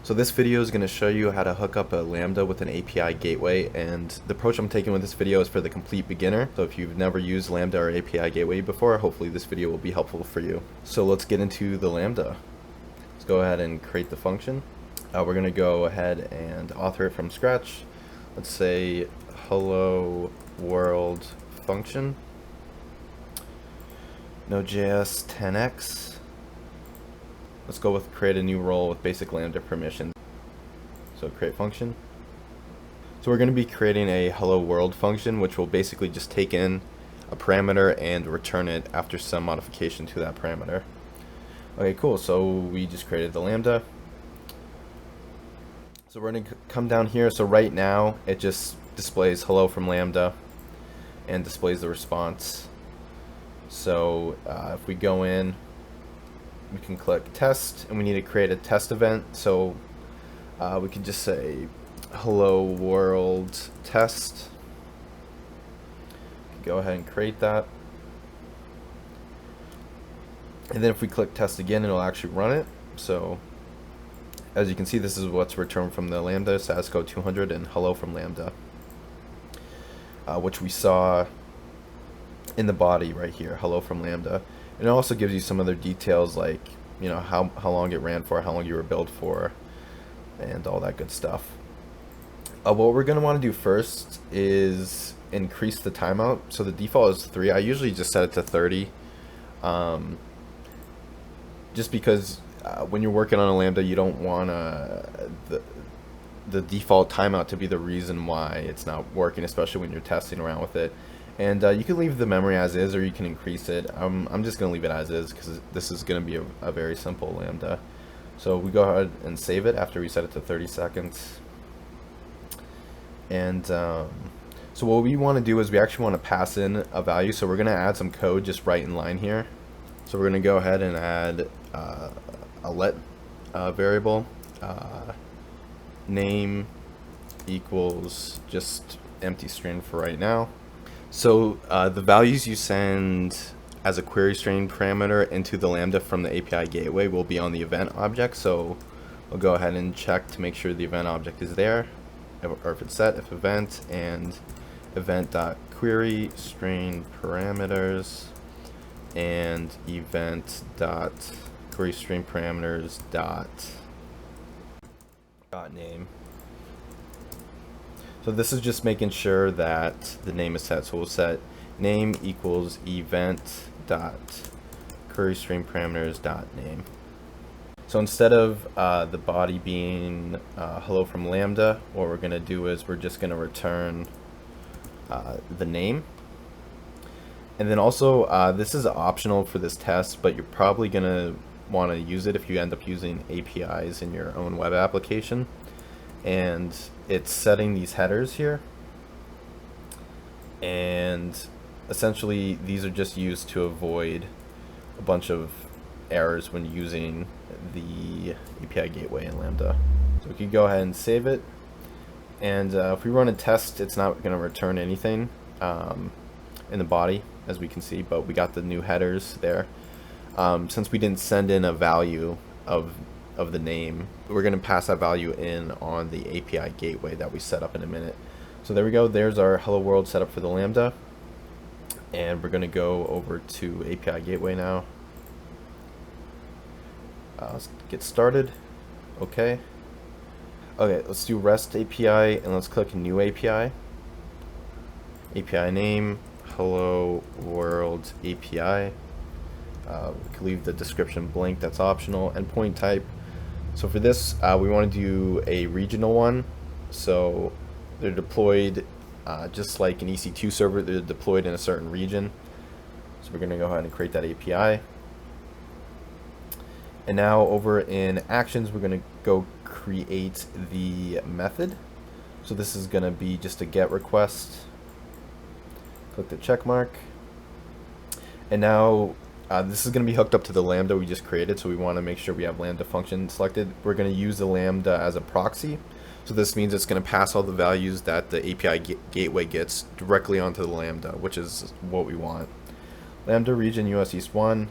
So this video is going to show you how to hook up a Lambda with an API gateway, and the approach I'm taking with this video is for the complete beginner. So if you've never used Lambda or API Gateway before, hopefully this video will be helpful for you. So let's get into the Lambda. Let's go ahead and create the function. We're going to go ahead and author it from scratch. Let's say hello world function, Node.js 10x. Let's go with create a new role with basic Lambda permissions. So create function. So we're going to be creating a hello world function, which will basically just take in a parameter and return it after some modification to that parameter. Okay, cool. So we just created the Lambda. So we're going to come down here. So right now it just displays hello from Lambda and displays the response. So if we go in, we can click test, and we need to create a test event. So we can just say hello world test. Go ahead and create that, and then if we click test again, it'll actually run it. So as you can see, this is what's returned from the Lambda: status code 200 and hello from Lambda, which we saw in the body right here, hello from Lambda. And it also gives you some other details, like, you know, how long it ran for, how long you were built for, and all that good stuff. What we're going to want to do first is increase the timeout. So the default is 3. I usually just set it to 30, just because when you're working on a Lambda, you don't want the default timeout to be the reason why it's not working, especially when you're testing around with it. And you can leave the memory as is, or you can increase it. I'm just going to leave it as is because this is going to be a very simple Lambda. So we go ahead and save it after we set it to 30 seconds. And so what we want to do is we actually want to pass in a value. So we're going to add some code just right in line here. So we're going to go ahead and add a let variable, name equals just empty string for right now. So the values you send as a query string parameter into the Lambda from the API gateway will be on the event object. So we'll go ahead and check to make sure the event object is there, or if it's set, if event, and event.query string parameters and event.query string parameters dot name. So this is just making sure that the name is set. So we'll set name equals event dot query string parameters dot name. So instead of the body being hello from Lambda, what we're going to do is we're just going to return the name. And then also this is optional for this test, but you're probably going to want to use it if you end up using APIs in your own web application. And it's setting these headers here, and essentially these are just used to avoid a bunch of errors when using the API gateway in Lambda. So we can go ahead and save it, and if we run a test, it's not going to return anything in the body, as we can see, but we got the new headers there. Since we didn't send in a value of the name, we're going to pass that value in on the API gateway that we set up in a minute. So there we go, there's our hello world setup for the Lambda, and we're going to go over to API gateway now. Let's get started. Okay, let's do REST API, and let's click new API. API name hello world API. We can leave the description blank, that's optional. Endpoint type, so for this we want to do a regional one, so they're deployed just like an EC2 server, they're deployed in a certain region. So we're going to go ahead and create that API, and now over in actions we're going to go create the method. So this is going to be just a GET request. Click the check mark, and now this is going to be hooked up to the Lambda we just created, so we want to make sure we have Lambda function selected. We're going to use the Lambda as a proxy, so this means it's going to pass all the values that the API gateway gets directly onto the Lambda, which is what we want. Lambda region US East 1,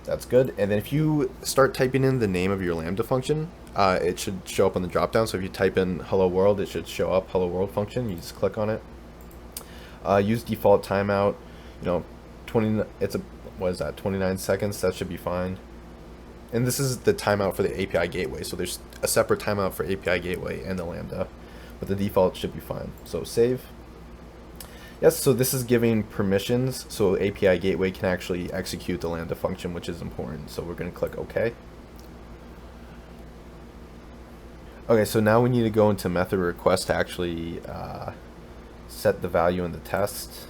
that's good. And then if you start typing in the name of your Lambda function, it should show up on the drop down. So if you type in hello world, it should show up hello world function. You just click on it. Use default timeout. 20. It's a, what is that? 29 seconds. That should be fine. And this is the timeout for the API gateway. So there's a separate timeout for API gateway and the Lambda, but the default should be fine. So save. Yes, so this is giving permissions, so API gateway can actually execute the Lambda function, which is important. So we're going to click OK. Okay, so now we need to go into method request to actually set the value in the test.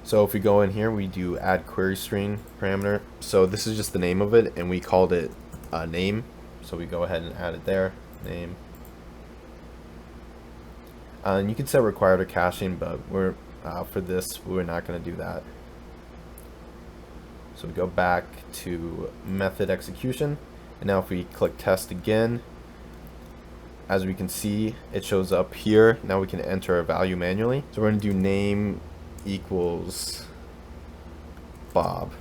So if we go in here, we do add query string parameter. So this is just the name of it, and we called it name. So we go ahead and add it there, name. And you can set required or caching, but we're for this, we're not going to do that. So we go back to method execution, and now if we click test again, as we can see, it shows up here. Now we can enter a value manually. So we're going to do name equals Bob.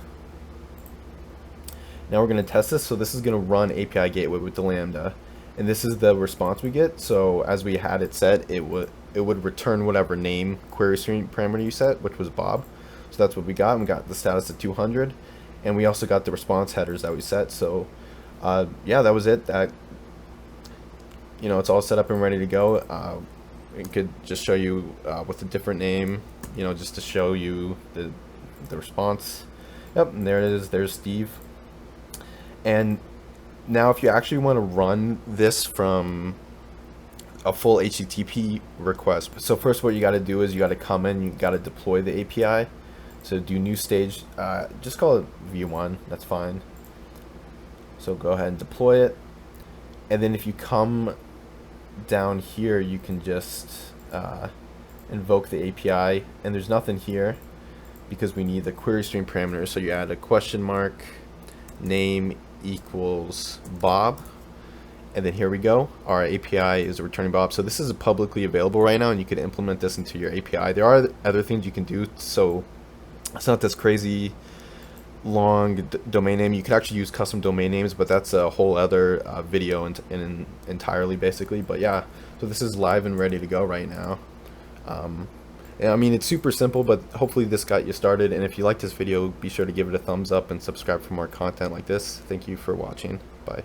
Now we're going to test this. So this is going to run API gateway with the Lambda, and this is the response we get. So as we had it set, it would return whatever name query string parameter you set, which was Bob. So that's what we got. We got the status at 200, and we also got the response headers that we set. So yeah, that was it. That it's all set up and ready to go. It could just show you with a different name, just to show you the response. Yep, and there it is. There's Steve. And now if you actually want to run this from a full HTTP request, so first what you got to do is you got to come in, you got to deploy the API. So do new stage, just call it v1, that's fine. So go ahead and deploy it, and then if you come down here, you can just invoke the API, and there's nothing here because we need the query string parameter. So you add a question mark, name equals Bob, and then here we go. Our API is returning Bob. So this is publicly available right now, and you can implement this into your API. There are other things you can do, so it's not this crazy long domain name. You could actually use custom domain names, but that's a whole other video entirely, basically. But yeah, so this is live and ready to go right now. Yeah, I mean, it's super simple, but hopefully this got you started. And if you like this video, be sure to give it a thumbs up and subscribe for more content like this. Thank you for watching. Bye.